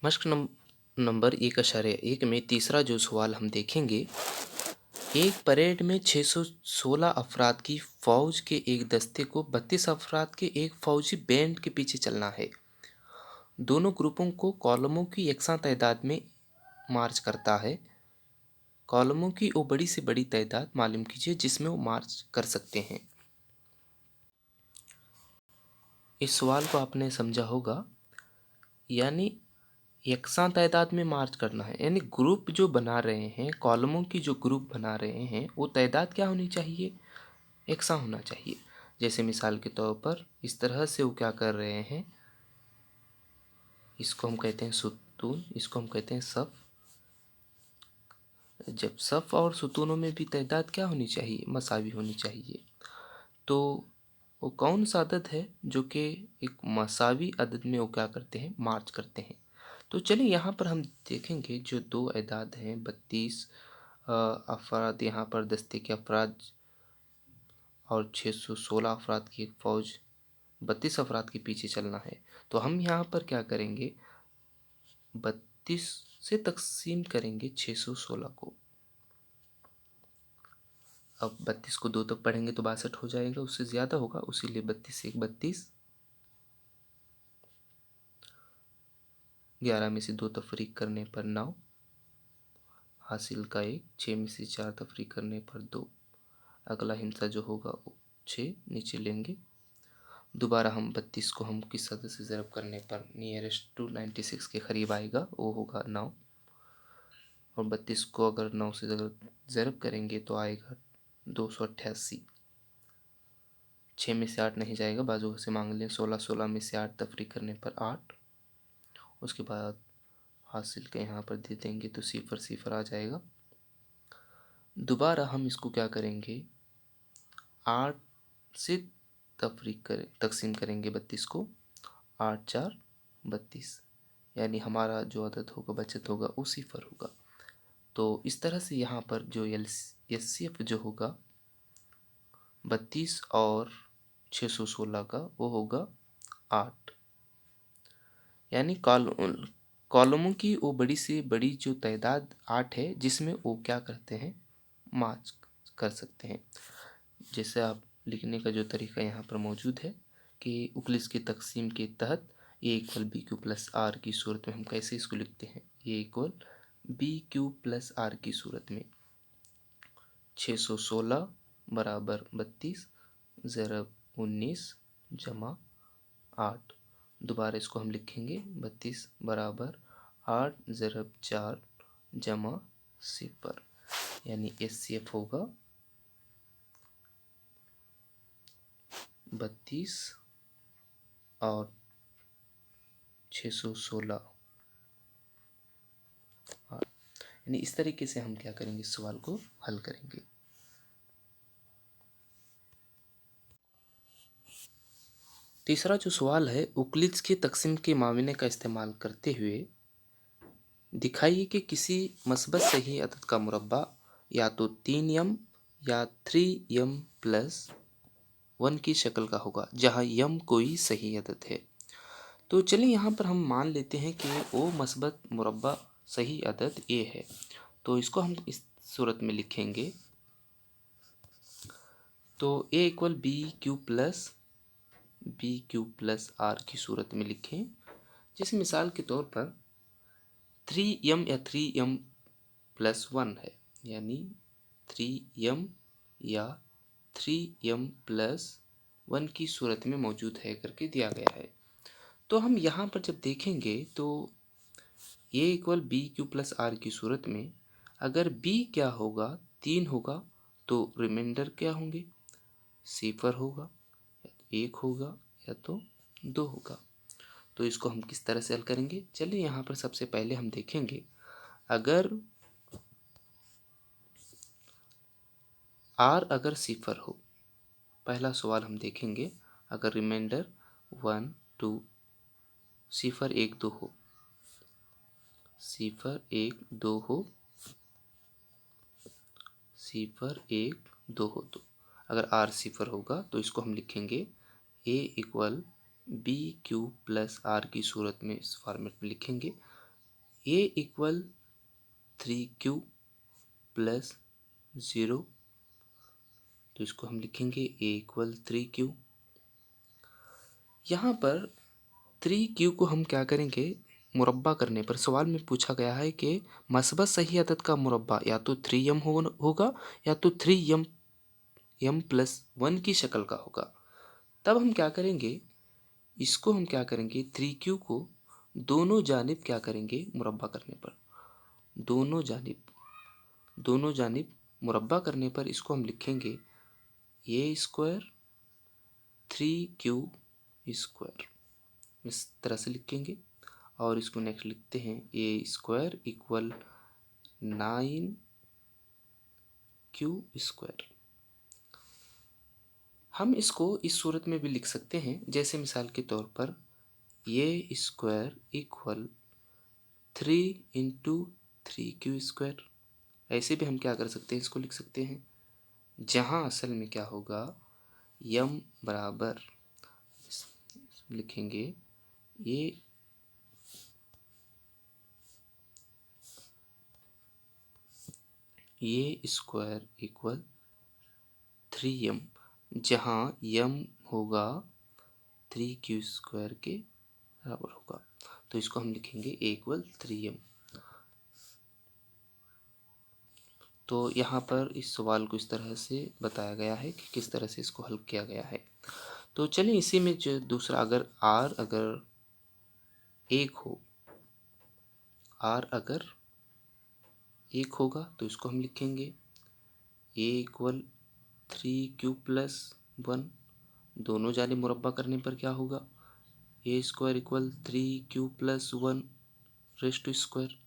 मशक number 1.1 में तीसरा जो सवाल हम देखेंगे, एक परेड में 616 अफराद की फौज के एक दस्ते को 32 अफराद के एक फौजी बैंड के पीछे चलना है। दोनों ग्रुपों को कॉलमों की यकसा तादाद में मार्च करता है। कॉलमों की वो बड़ी से बड़ी तादाद मालूम कीजिए जिसमें वो मार्च कर सकते हैं। इस सवाल को आपने समझा होगा, यानी यकसा तादाद में मार्च करना है, यानी ग्रुप जो बना रहे हैं, कॉलमों की जो ग्रुप बना रहे हैं वो तादाद क्या होनी चाहिए, यकसा होना चाहिए। जैसे मिसाल के तौर पर इस तरह से वो क्या कर रहे हैं, इसको हम कहते हैं सुतून, इसको हम कहते हैं सफ़। जब सफ़ और सुतूनों में भी तादाद क्या होनी चाहिए, मसावी होनी चाहिए। तो वो कौन सा अदद है जो कि एक मसावी अदद में वो क्या करते हैं, मार्च करते हैं। तो चलिए यहाँ पर हम देखेंगे जो दो अदाद हैं, 32 अफराद यहाँ पर दस्ते के अफराद और 616 अफराद की एक फ़ौज 32 अफराद के पीछे चलना है। तो हम यहाँ पर क्या करेंगे, 32 से तकसीम करेंगे 616 को। अब 32 को 2 तक पढ़ेंगे तो 62 हो जाएगा, उससे ज़्यादा होगा, उसीलिए 32 से 1 32, 11 में से 2 तफरीक करने पर 9, हासिल का 1, 6 में से 4 तफरीक करने पर 2। अगला हिस्सा जो होगा वो 6 नीचे लेंगे। दोबारा हम 32 को हम किस अदद से ज़रब करने पर नियरेस्ट टू 96 के करीब आएगा, वो होगा 9। और 32 को अगर 9 से अगर ज़रब करेंगे तो आएगा 288। 6 में से 8 नहीं जाएगा, बाजू से मांग लें, 16, 16 में से 8 तफरीक करने पर 8। उसके बाद हासिल का यहाँ पर दे देंगे तो सिफर सिफर आ जाएगा। दोबारा हम इसको क्या करेंगे, 8 से तफरीक करें, तकसीम करेंगे 32 को, 8 4 32, यानी हमारा जो अदद होगा, बचत होगा, वो सिफर होगा। तो इस तरह से यहाँ पर जो एचसीएफ जो होगा 32 और 616 का, वो होगा 8। यानी कॉलमों की वो बड़ी से बड़ी जो तादाद 8 है, जिसमें वो क्या करते हैं, मार्च कर सकते हैं। जैसे आप लिखने का जो तरीका यहाँ पर मौजूद है कि उखलिस की तकसीम के तहत a equal B Q plus are की सूरत में हम कैसे इसको लिखते हैं, a equal B Q plus are की सूरत में 616 बराबर 32 ज़रब 19 जमा 8। दोबारा इसको हम लिखेंगे, 32 बराबर 8 ज़रब 4 जमा 0, यानी एचसीएफ होगा 32 और 616। यानी इस तरीके से हम क्या करेंगे, इस सवाल को हल करेंगे। तीसरा जो सवाल है, उक्लिज के तकसीम के मामले का इस्तेमाल करते हुए दिखाइए कि किसी मस्बत सही अदद का मुरब्बा या तो 3m या 3m प्लस 1 की शक्ल का होगा, जहाँ m कोई सही अदद है। तो चलिए यहाँ पर हम मान लेते हैं कि वो मस्बत मुरब्बा सही अदद a है। तो इसको हम इस सूरत में लिखेंगे, तो a equal B Q plus are की सूरत में लिखें। जैसे मिसाल के तौर पर 3m या 3m प्लस 1 है, यानी 3m या 3m प्लस 1 की सूरत में मौजूद है करके दिया गया है। तो हम यहाँ पर जब देखेंगे तो a equal B Q plus are की सूरत में अगर b क्या होगा, 3 होगा, तो रिमाइंडर क्या होंगे, सिफर होगा, 1 होगा या तो 2 होगा। तो इसको हम किस तरह से हल करेंगे, चलिए यहाँ पर सबसे पहले हम देखेंगे, अगर r अगर सिफर हो, पहला सवाल हम देखेंगे, अगर रिमाइंडर 1 2 सिफर 1 2 हो, सिफर 1 2 हो, सिफर 1 2 हो, तो अगर r सिफर होगा तो इसको हम लिखेंगे a equal B Q plus are की सूरत में, इस फॉर्मेट में लिखेंगे। ए इक्वल 3q प्लस 0, तो इसको हम लिखेंगे ए इक्वल 3q। यहाँ पर 3q को हम क्या करेंगे, मुरब्बा करने पर सवाल में पूछा गया है कि मस्बत सही अदद का मुरब्बा या तो 3m होगा या तो 3m प्लस 1 की शक्ल का होगा। तब हम क्या करेंगे, इसको हम क्या करेंगे, 3q को दोनों जानिब क्या करेंगे, मुरब्बा करने पर दोनों जानिब मुरब्बा करने पर इसको हम लिखेंगे ए स्क्वायर 3q स्क्वायर, इस तरह से लिखेंगे। और इसको नेक्स्ट लिखते हैं a square equal 9q square. हम इसको इस सूरत में भी लिख सकते हैं, जैसे मिसाल के तौर पर a square equal 3 into 3q square. ऐसे भी हम क्या कर सकते हैं, इसको लिख सकते हैं, जहाँ असल में क्या होगा, यम बराबर लिखेंगे ए स्क्वायर इक्वल 3m, जहाँ यम होगा 3q स्क्वायर के बराबर होगा। तो इसको हम लिखेंगे ए इक्वल 3m। तो यहाँ पर इस सवाल को इस तरह से बताया गया है कि किस तरह से इसको हल किया गया है। तो चलिए इसी में जो दूसरा, अगर अगर एक होगा तो इसको हम लिखेंगे ए इक्वल 3q प्लस 1। दोनों जानिब मुरब्बा करने पर क्या होगा, a square equal 3q plus 1 raise to square.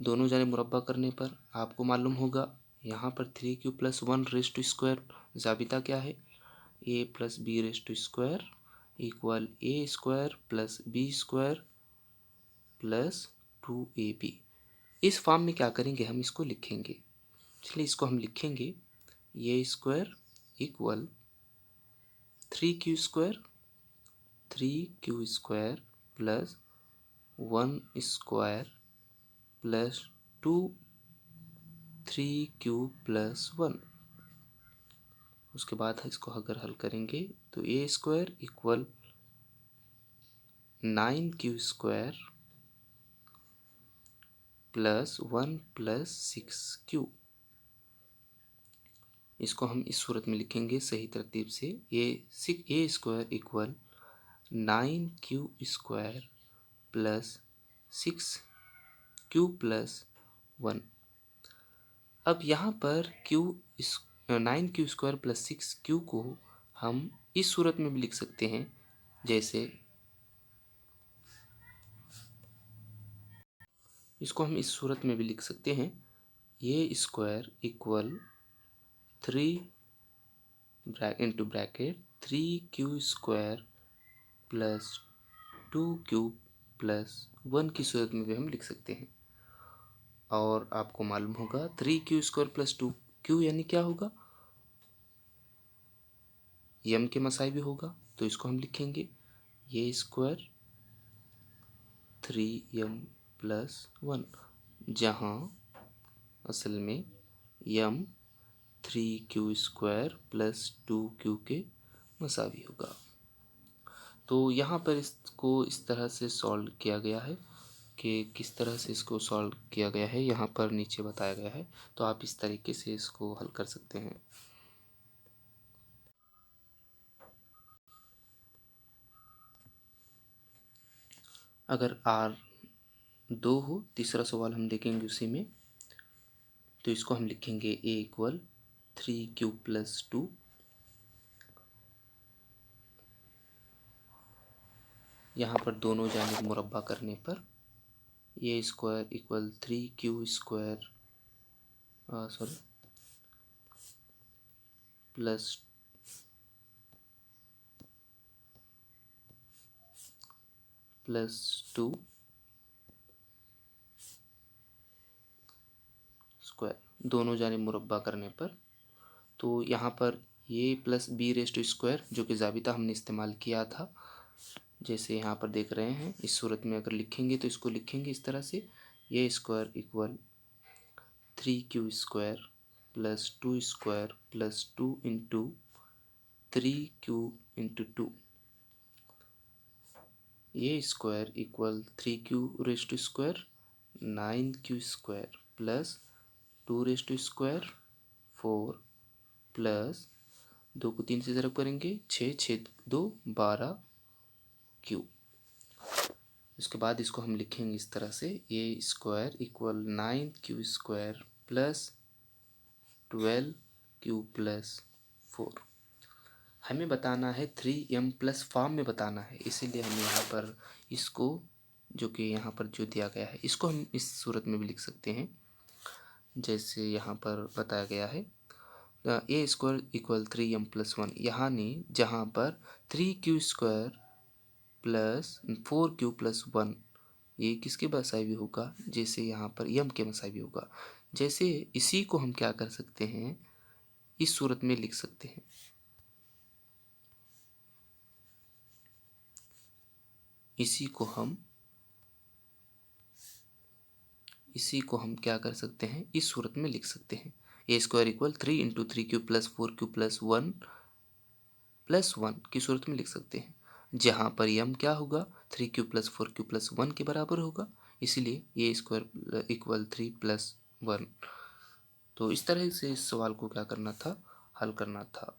दोनों जानिब मुरब्बा करने पर आपको मालूम होगा, यहाँ पर 3q plus 1 raise to square ज़ाबिता क्या है, a plus b raise to square equal a square plus b square plus 2ab। इस फॉर्म में क्या करेंगे, हम इसको लिखेंगे। चलिए इसको हम लिखेंगे a square equal 3q square plus 1 square plus 2 3q plus 1। उसके बाद इसको अगर हल करेंगे तो a square equal 9q square plus 1 plus 6q। इसको हम इस सूरत में लिखेंगे सही तरतीब से, a square equal 9q square plus 6q plus 1। अब यहाँ पर 9q स्क्वायर प्लस 6q को हम इस सूरत में भी लिख सकते हैं, जैसे इसको हम इस सूरत में भी लिख सकते हैं, a square equal 3 into bracket 3q square plus 2q plus 1 की सूरत में भी हम लिख सकते हैं। और आपको मालूम होगा 3q स्क्वायर प्लस 2q यानी क्या होगा, यम के मसाई भी होगा। तो इसको हम लिखेंगे ए स्क्वायर 3m प्लस 1, जहाँ असल में यम 3q स्क्वायर प्लस 2q के मसावी होगा। तो यहाँ पर इसको इस तरह से सॉल्व किया गया है कि किस तरह से इसको सॉल्व किया गया है, यहाँ पर नीचे बताया गया है। तो आप इस तरीके से इसको हल कर सकते हैं। अगर R 2 हो, तीसरा सवाल हम देखेंगे उसी में। तो इसको हम लिखेंगे ए इक्वल 3q प्लस 2। यहाँ पर दोनों जानिब मुरब्बा करने पर a square equal 3q square plus 2 square, दोनों जानिब मुरब्बा करने पर। तो यहाँ पर a plus b raise to square जो कि ज़ाबिता हमने इस्तेमाल किया था, जैसे यहाँ पर देख रहे हैं, इस सूरत में अगर लिखेंगे तो इसको लिखेंगे इस तरह से, a square equal 3q² plus 2² plus 2 into 3q/2, a square equal 3q² 9q² plus 2² 4 plus 2 को 3 से ज़रब करेंगे 6 6 2 12q। इसके बाद इसको हम लिखेंगे इस तरह से, a square equal 9q² plus 12q plus 4। हमें बताना है 3m प्लस फॉर्म में बताना है, इसीलिए हम यहाँ पर इसको, जो कि यहाँ पर जो दिया गया है, इसको हम इस सूरत में भी लिख सकते हैं जैसे यहाँ पर बताया गया है। ए स्क्वायर इक्वल 3m प्लस 1, यानी जहाँ पर 3q² प्लस 4q प्लस 1 ये किसके मसाइवी होगा, जैसे यहाँ पर यम के मसाइवी होगा। जैसे इसी को हम क्या कर सकते हैं, इस सूरत में लिख सकते हैं, इसी को हम क्या कर सकते हैं, इस सूरत में लिख सकते हैं। A square equal 3 into 3q plus 4q plus 1 की सूरत में लिख सकते हैं, जहाँ पर यम क्या होगा 3q प्लस 4q प्लस 1 के बराबर होगा, इसीलिए ए स्क्वायर इक्वल 3 प्लस 1। तो इस तरह से इस सवाल को क्या करना था, हल करना था।